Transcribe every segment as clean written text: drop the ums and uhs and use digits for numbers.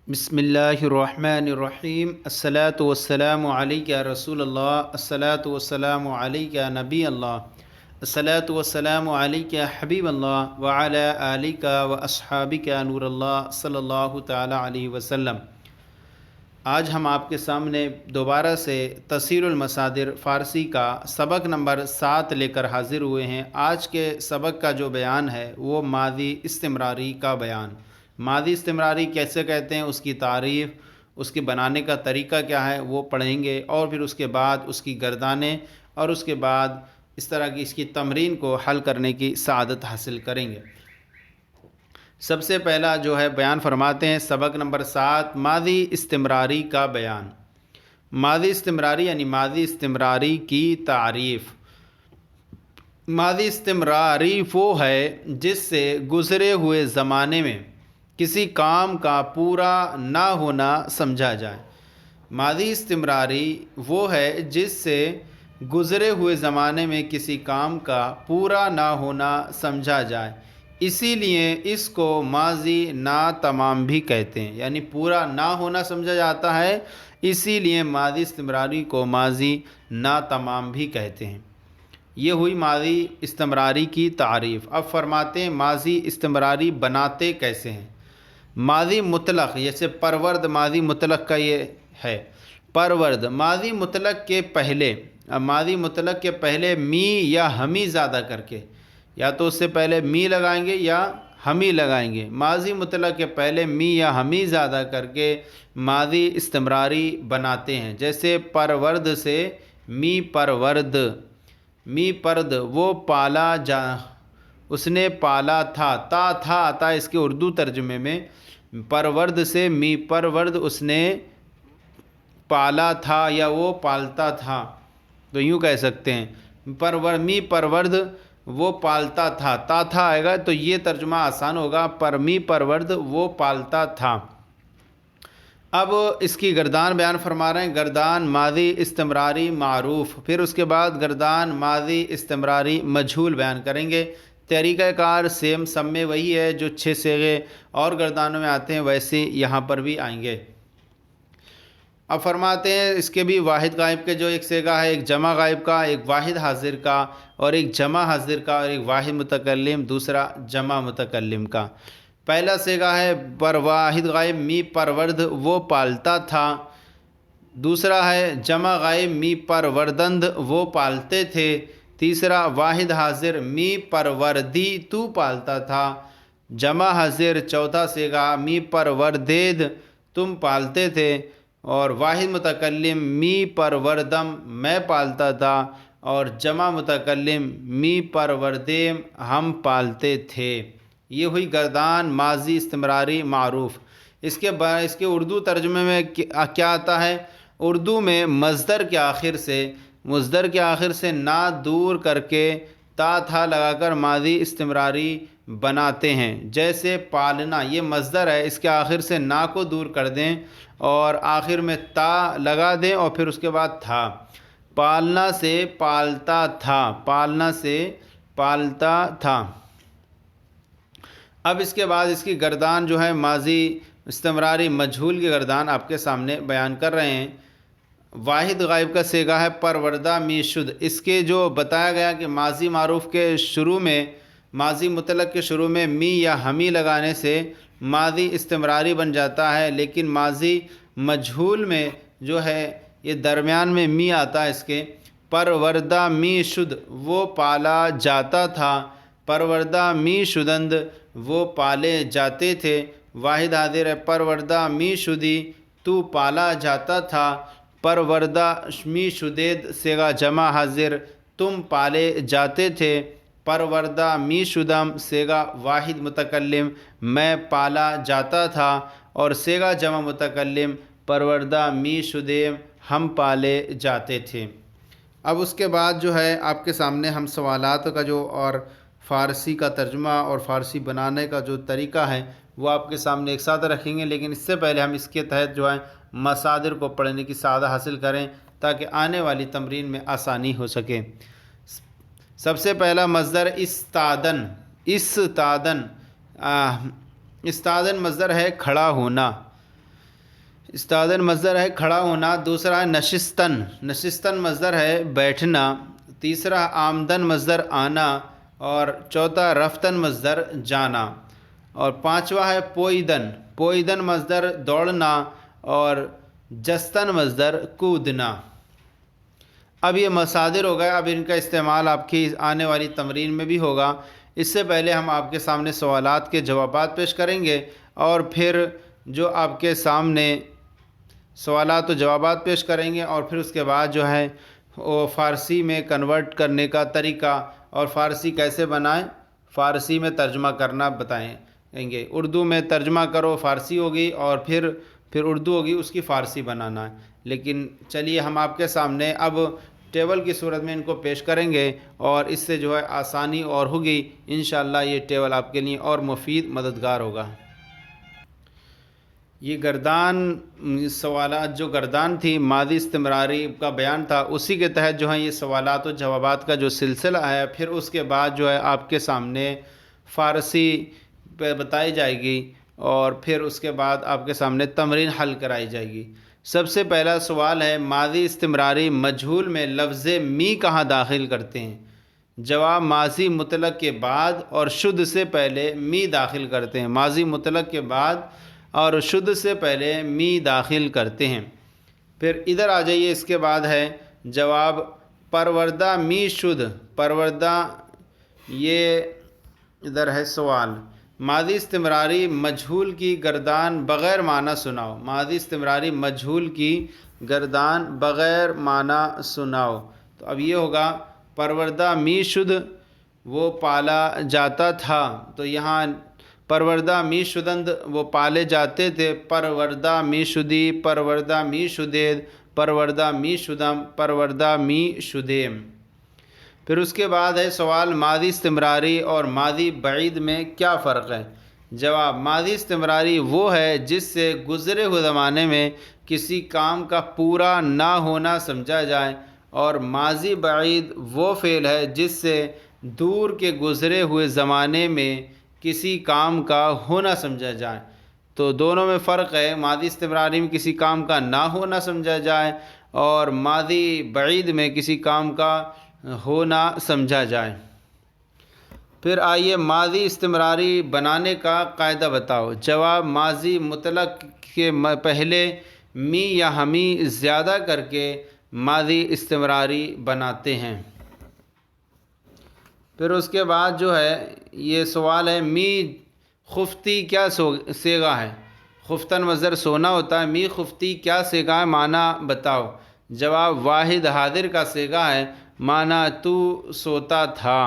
بسم اللہ الرحمن الرحیم الصلاۃ والسلام علیک یا رسول اللہ الصلاۃ والسلام علیک یا نبی اللہ الصلاۃ والسلام علیک یا حبیب اللہ وعلی آلک و اصحابک یا نور اللہ صلی اللہ تعالی علیہ وسلم۔ آج ہم آپ کے سامنے دوبارہ سے تفسیر المصادر فارسی کا سبق نمبر 7 لے کر حاضر ہوئے ہیں۔ آج کے سبق کا جو بیان ہے وہ ماضی استمراری کا بیان۔ ماضی استمراری کیسے کہتے ہیں، اس کی تعریف، اس کے بنانے کا طریقہ کیا ہے وہ پڑھیں گے، اور پھر اس کے بعد اس کی گردانیں اور اس کے بعد اس طرح کی اس کی تمرین کو حل کرنے کی سعادت حاصل کریں گے۔ سب سے پہلا جو ہے بیان فرماتے ہیں سبق نمبر 7 ماضی استمراری کا بیان۔ ماضی استمراری یعنی ماضی استمراری کی تعریف۔ ماضی استمراری وہ ہے جس سے گزرے ہوئے زمانے میں کسی کام کا پورا نہ ہونا سمجھا جائے۔ ماضی استمراری وہ ہے جس سے گزرے ہوئے زمانے میں کسی کام کا پورا نہ ہونا سمجھا جائے، اسی لیے اس کو ماضی ناتمام بھی کہتے ہیں، یعنی پورا نہ ہونا سمجھا جاتا ہے، اسی لیے ماضی استمراری کو ماضی ناتمام بھی کہتے ہیں۔ یہ ہوئی ماضی استمراری کی تعریف۔ اب فرماتے ہیں ماضی استمراری بناتے کیسے ہیں۔ ماضی مطلق، جیسے پرورد ماضی مطلق کا یہ ہے۔ پرورد ماضی مطلق کے پہلے می یا ہمی زیادہ کر کے، یا تو اس سے پہلے می لگائیں گے یا ہمی لگائیں گے، ماضی مطلق کے پہلے می یا ہمی زیادہ کر کے ماضی استمراری بناتے ہیں۔ جیسے پرورد سے می پرورد، می پرد وہ پالا جا، اس نے پالا تھا، تا تھا آتا ہے اس کے اردو ترجمے میں۔ پرورد سے می پرورد اس نے پالا تھا یا وہ پالتا تھا، تو یوں کہہ سکتے ہیں می پرورد وہ پالتا تھا، تا تھا آئے گا تو یہ ترجمہ آسان ہوگا، پر می پرورد وہ پالتا تھا۔ اب اس کی گردان بیان فرما رہے ہیں۔ گردان ماضی استمراری معروف، پھر اس کے بعد گردان ماضی استمراری مجہول بیان کریں گے۔ طریقہ کار سیم سب میں وہی ہے، جو 6 صیغے اور گردانوں میں آتے ہیں ویسے یہاں پر بھی آئیں گے۔ اب فرماتے ہیں اس کے بھی واحد غائب کے جو ایک صیغہ ہے، ایک جمع غائب کا، ایک واحد حاضر کا، اور ایک جمع حاضر کا، اور ایک واحد متکلم، دوسرا جمع متکلم کا۔ پہلا صیغہ ہے پر واحد غائب می پرورد وہ پالتا تھا، دوسرا ہے جمع غائب می پروردند وہ پالتے تھے، تیسرا واحد حاضر می پروردی تو پالتا تھا، جمع حاضر چوتھا صیغہ می پروردید تم پالتے تھے، اور واحد متکلم می پروردم میں پالتا تھا، اور جمع متکلم می پروردیم ہم پالتے تھے۔ یہ ہوئی گردان ماضی استمراری معروف۔ اس کے اردو ترجمے میں کیا آتا ہے؟ اردو میں مصدر کے آخر سے نا دور کر کے تا تھا لگا کر ماضی استمراری بناتے ہیں۔ جیسے پالنا، یہ مصدر ہے، اس کے آخر سے نا کو دور کر دیں اور آخر میں تا لگا دیں اور پھر اس کے بعد تھا۔ پالنا سے پالتا تھا، پالنا سے پالتا تھا۔ اب اس کے بعد اس کی گردان جو ہے ماضی استمراری مجہول کی گردان آپ کے سامنے بیان کر رہے ہیں۔ واحد غائب کا صیغہ ہے پروردہ می شد۔ اس کے جو بتایا گیا کہ ماضی معروف کے شروع میں، ماضی مطلق کے شروع میں می یا ہمی لگانے سے ماضی استمراری بن جاتا ہے، لیکن ماضی مجہول میں جو ہے یہ درمیان میں می آتا ہے اس کے۔ پروردہ می شد وہ پالا جاتا تھا، پروردہ می شدند وہ پالے جاتے تھے۔ واحد حاضر ہے پروردہ می شدی تو پالا جاتا تھا، پروردہ می شدید صیغہ جمع حاضر تم پالے جاتے تھے، پروردہ می شدم صیغہ واحد متکلم میں پالا جاتا تھا، اور صیغہ جمع متکلم پروردہ می شدیم ہم پالے جاتے تھے۔ اب اس کے بعد جو ہے آپ کے سامنے ہم سوالات کا جو اور فارسی کا ترجمہ اور فارسی بنانے کا جو طریقہ ہے وہ آپ کے سامنے ایک ساتھ رکھیں گے، لیکن اس سے پہلے ہم اس کے تحت جو ہے مصادر کو پڑھنے کی سعادت حاصل کریں تاکہ آنے والی تمرین میں آسانی ہو سکے۔ سب سے پہلا مصدر استادن۔ استادن مصدر ہے کھڑا ہونا۔ استادن مصدر ہے کھڑا ہونا، دوسرا ہے نشستن، نشستن مصدر ہے بیٹھنا، تیسرا آمدن مصدر آنا، اور چوتھا رفتن مصدر جانا، اور پانچواں ہے پوئیدن، پوئیدن مصدر دوڑنا، اور جستن مصدر کودنا۔ اب یہ مصادر ہو گئے، اب ان کا استعمال آپ کی آنے والی تمرین میں بھی ہوگا۔ اس سے پہلے ہم آپ کے سامنے سوالات کے جوابات پیش کریں گے، اور پھر جو آپ کے سامنے سوالات و جوابات پیش کریں گے، اور پھر اس کے بعد جو ہے وہ فارسی میں کنورٹ کرنے کا طریقہ اور فارسی کیسے بنائیں، فارسی میں ترجمہ کرنا بتائیں گے۔ اردو میں ترجمہ کرو فارسی ہوگی، اور پھر اردو ہوگی، اس کی فارسی بنانا ہے۔ لیکن چلیے ہم آپ کے سامنے اب ٹیبل کی صورت میں ان کو پیش کریں گے، اور اس سے جو ہے آسانی اور ہوگی، انشاءاللہ یہ ٹیبل آپ کے لیے اور مفید مددگار ہوگا۔ یہ گردان سوالات، جو گردان تھی ماضی استمراری کا بیان تھا، اسی کے تحت جو ہے یہ سوالات و جوابات کا جو سلسلہ ہے، پھر اس کے بعد جو ہے آپ کے سامنے فارسی پہ بتائی جائے گی، اور پھر اس کے بعد آپ کے سامنے تمرین حل کرائی جائے گی۔ سب سے پہلا سوال ہے، ماضی استمراری مجہول میں لفظ می کہاں داخل کرتے ہیں؟ جواب، ماضی مطلق کے بعد اور شد سے پہلے می داخل کرتے ہیں، ماضی مطلق کے بعد اور شد سے پہلے می داخل کرتے ہیں۔ پھر ادھر آ جائیے، اس کے بعد ہے جواب، پروردہ می شد، پروردہ، یہ ادھر ہے سوال، ماضی استمراری مجہول کی گردان بغیر معنی سناؤ، ماضی استمراری مجہول کی گردان بغیر معنی سناؤ۔ تو اب یہ ہوگا، پروردہ می شد، وہ پالا جاتا تھا، تو یہاں پروردہ می شدند، وہ پالے جاتے تھے، پروردہ می شدی، پروردہ می شدید، پروردہ می شدم، پروردہ می شدیم۔ پھر اس کے بعد ہے سوال، ماضی استمراری اور ماضی بعید میں کیا فرق ہے؟ جواب، ماضی استمراری وہ ہے جس سے گزرے ہوئے زمانے میں کسی کام کا پورا نہ ہونا سمجھا جائے، اور ماضی بعید وہ فعل ہے جس سے دور کے گزرے ہوئے زمانے میں کسی کام کا ہونا سمجھا جائے۔ تو دونوں میں فرق ہے، ماضی استمراری میں کسی کام کا نہ ہونا سمجھا جائے، اور ماضی بعید میں کسی کام کا ہونا سمجھا جائے۔ پھر آئیے، ماضی استمراری بنانے کا قاعدہ بتاؤ۔ جواب، ماضی مطلق کے پہلے می یا ہمی زیادہ کر کے ماضی استمراری بناتے ہیں۔ پھر اس کے بعد جو ہے یہ سوال ہے، می خفتی کیا صیغہ ہے؟ خفتن مصدر سونا ہوتا ہے، می خفتی کیا صیغہ ہے، معنی بتاؤ۔ جواب، واحد حاضر کا صیغہ ہے، معنی تو سوتا تھا۔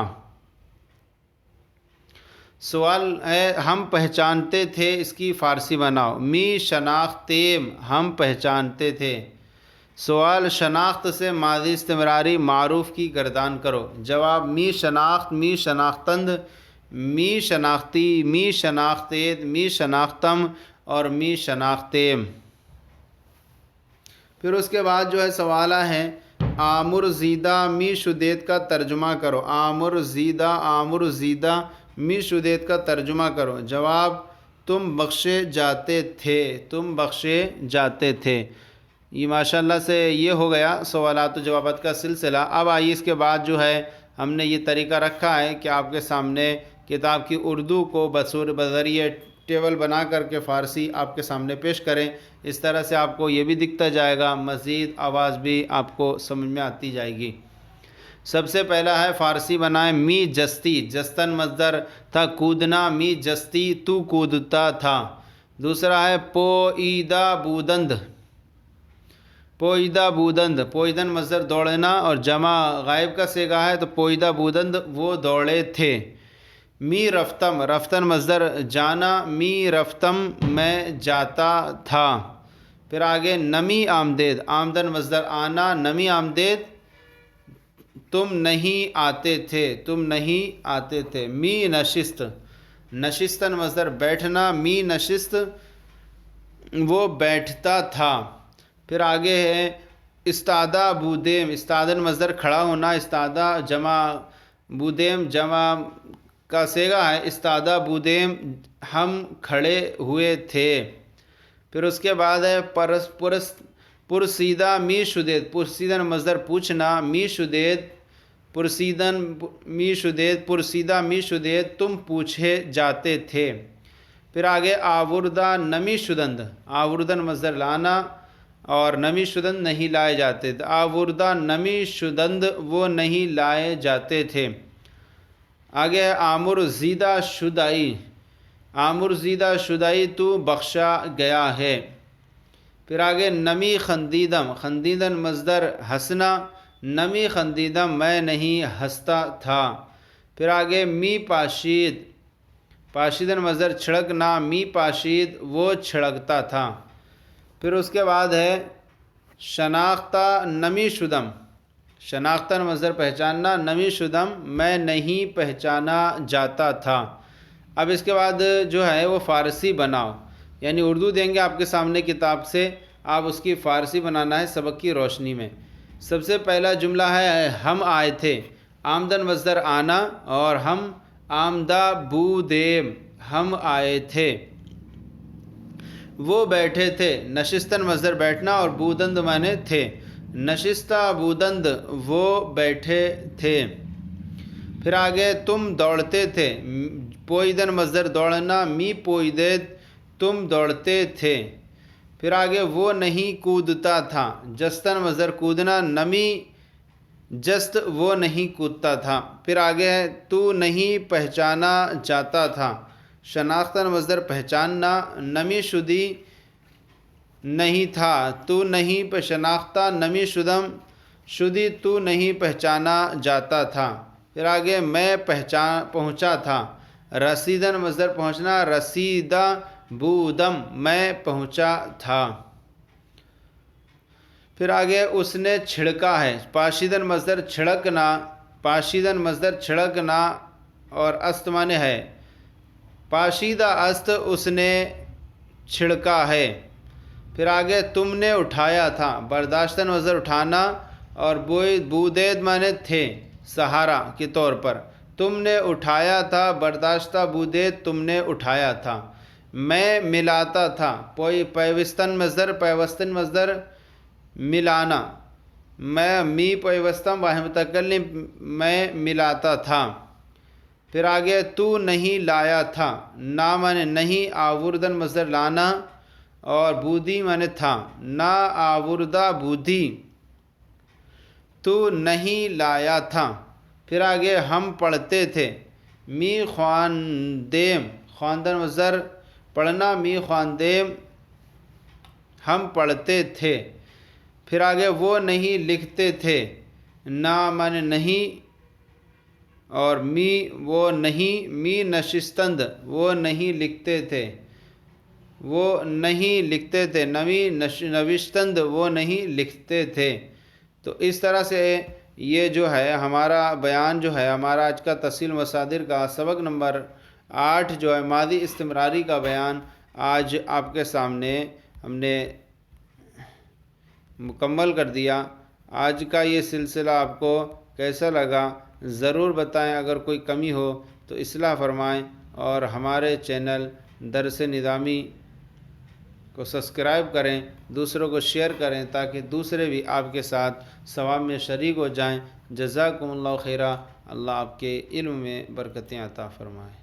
سوال ہے، ہم پہچانتے تھے، اس کی فارسی بناؤ۔ می شناختیم، ہم پہچانتے تھے۔ سوال، شناخت سے ماضی استمراری معروف کی گردان کرو۔ جواب، می شناخت، می شناختند، می شناختی، می شناختید، می شناختم، اور می شناختیم۔ پھر اس کے بعد جو ہے سوالہ ہے، آمر زیدہ می شدید کا ترجمہ کرو۔ آمر زیدہ، آمر زیدہ می شدید کا ترجمہ کرو۔ جواب، تم بخشے جاتے تھے، تم بخشے جاتے تھے۔ یہ ماشاءاللہ سے یہ ہو گیا سوالات و جوابات کا سلسلہ۔ اب آئیے، اس کے بعد جو ہے ہم نے یہ طریقہ رکھا ہے کہ آپ کے سامنے کتاب کی اردو کو بذریعہ ٹیبل بنا کر کے فارسی آپ کے سامنے پیش کریں۔ اس طرح سے آپ کو یہ بھی دکھتا جائے گا، مزید آواز بھی آپ کو سمجھ میں آتی جائے گی۔ سب سے پہلا ہے فارسی بنائیں، می جستی، جستن مصدر تھا کودنا، می جستی تو کودتا تھا۔ دوسرا ہے پوئیدہ بودند، پوئیدہ بودند، پوئیدن مصدر دوڑنا اور جمع غائب کا صیغہ ہے، تو پوئیدہ بودند وہ دوڑے تھے۔ می رفتم، رفتن مصدر جانا، می رفتم میں جاتا تھا۔ پھر آگے نمی آمدید، آمدن مصدر آنا، نمی آمدید تم نہیں آتے تھے، تم نہیں آتے تھے۔ می نشست، نشستن مصدر بیٹھنا، می نشست وہ بیٹھتا تھا۔ پھر آگے ہے استادہ بودیم، استادن مصدر کھڑا ہونا، استادہ جمع بودیم جمع کا صیغہ ہے، استادہ بودیم ہم کھڑے ہوئے تھے۔ پھر اس کے بعد ہے پرسیدہ می شدید، پرسیدن مصدر پوچھنا، می شدید پرسیدن می شدید، پرسیدہ می شدید تم پوچھے جاتے تھے۔ پھر آگے آوردہ نمی شدند، آوردن مصدر لانا اور نمی شدند نہیں لائے جاتے تھے، آوردہ نمی شدند وہ نہیں لائے جاتے تھے۔ آگے آمر زیدہ شدائی، آمر زیدہ شدائی تو بخشا گیا ہے۔ پھر آگے نمی خندیدم، خندیدن مصدر ہنسنا، نمی خندیدم میں نہیں ہنستا تھا۔ پھر آگے می پاشید، پاشیدن مصدر چھڑکنا، می پاشید وہ چھڑکتا تھا۔ پھر اس کے بعد ہے شناختہ نمی شدم، شناختہ مصدر پہچاننا، نمی شدم میں نہیں پہچانا جاتا تھا۔ اب اس کے بعد جو ہے وہ فارسی بناؤ، یعنی اردو دیں گے آپ کے سامنے کتاب سے، آپ اس کی فارسی بنانا ہے سبق کی روشنی میں۔ سب سے پہلا جملہ ہے ہم آئے تھے، آمدن مصدر آنا اور ہم آمدہ بودیم ہم آئے تھے۔ وہ بیٹھے تھے، نشستن مصدر بیٹھنا اور بودند مانے تھے، نشستہ بودند وہ بیٹھے تھے۔ پھر آگے تم دوڑتے تھے، پوئیدن مصدر دوڑنا، می پوئیدید تم دوڑتے تھے۔ پھر آگے وہ نہیں کودتا تھا، جستن مصدر کودنا، نمی جست وہ نہیں کودتا تھا۔ پھر آگے تو نہیں پہچانا جاتا تھا، شناختن مصدر پہچاننا، نمی شدی نہیں تھا، تو نہیں شناختہ نمی شدم شدی تو نہیں پہچانا جاتا تھا۔ پھر آگے میں پہنچا تھا، رسیدن مصدر پہنچنا، رسیدہ بودم میں پہنچا تھا۔ پھر آگے اس نے چھڑکا ہے، پاشیدن مصدر چھڑکنا، پاشیدن مصدر چھڑکنا اور است مانے ہے، پاشیدہ است اس نے چھڑکا ہے۔ پھر آگے تم نے اٹھایا تھا، برداشتن مصدر اٹھانا اور بودید مانے تھے سہارا کے طور پر، تم نے اٹھایا تھا، برداشتہ بودید تم نے اٹھایا تھا۔ میں ملاتا تھا، پیوستن مصدر ملانا، میں می پیوستم واحد متکلم میں ملاتا تھا۔ پھر آگے تو نہیں لایا تھا، نا مانے نہیں، آوردن مصدر لانا اور بودھی مانے تھا، نا آوردہ بودھی تو نہیں لایا تھا۔ پھر آگے ہم پڑھتے تھے، می خواندیم، خواندن مصدر پڑھنا، می خواندیم ہم پڑھتے تھے۔ پھر آگے وہ نہیں لکھتے تھے، نا مانے نہیں اور می وہ نہیں، می نشستند وہ نہیں لکھتے تھے، وہ نہیں لکھتے تھے، نمی نوشتند وہ نہیں لکھتے تھے۔ تو اس طرح سے یہ جو ہے ہمارا بیان جو ہے، ہمارا آج کا تحصیل مصادر کا سبق نمبر 8 جو ہے ماضی استمراری کا بیان آج آپ کے سامنے ہم نے مکمل کر دیا۔ آج کا یہ سلسلہ آپ کو کیسا لگا ضرور بتائیں، اگر کوئی کمی ہو تو اصلاح فرمائیں، اور ہمارے چینل درس نظامی کو سبسکرائب کریں، دوسروں کو شیئر کریں تاکہ دوسرے بھی آپ کے ساتھ ثواب میں شریک ہو جائیں۔ جزاکم اللہ خیرہ، اللہ آپ کے علم میں برکتیں عطا فرمائے۔